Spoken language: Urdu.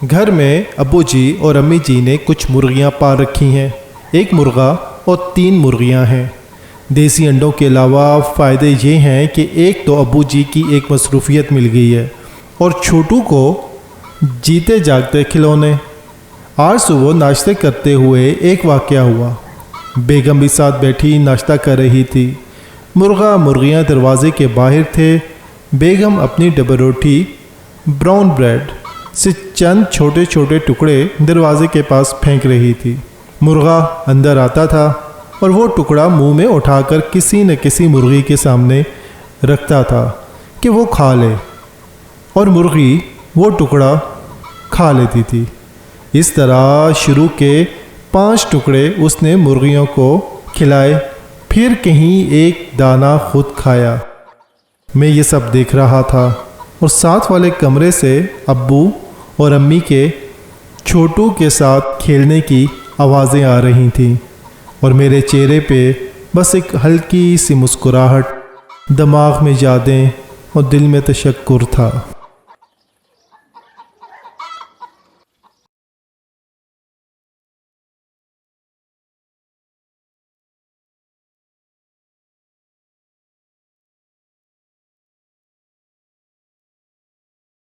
گھر میں ابو جی اور امی جی نے کچھ مرغیاں پال رکھی ہیں، 1 مرغا اور 3 مرغیاں ہیں۔ دیسی انڈوں کے علاوہ فائدے یہ ہیں کہ ایک تو ابو جی کی ایک مصروفیت مل گئی ہے اور چھوٹو کو جیتے جاگتے کھلونے۔ آج صبح ناشتے کرتے ہوئے ایک واقعہ ہوا۔ بیگم بھی ساتھ بیٹھی ناشتہ کر رہی تھی۔ مرغیاں دروازے کے باہر تھے۔ بیگم اپنی ڈبل روٹی براؤن بریڈ سے چند چھوٹے چھوٹے ٹکڑے دروازے کے پاس پھینک رہی تھی۔ مرغا اندر آتا تھا اور وہ ٹکڑا منہ میں اٹھا کر کسی نہ کسی مرغی کے سامنے رکھتا تھا کہ وہ کھا لے، اور مرغی وہ ٹکڑا کھا لیتی تھی۔ اس طرح شروع کے 5 ٹکڑے اس نے مرغیوں کو کھلائے، پھر کہیں ایک دانہ خود کھایا۔ میں یہ سب دیکھ رہا تھا اور ساتھ والے کمرے سے ابو اور امی کے چھوٹو کے ساتھ کھیلنے کی آوازیں آ رہی تھیں، اور میرے چہرے پہ بس ایک ہلکی سی مسکراہٹ، دماغ میں یادیں اور دل میں تشکر تھا۔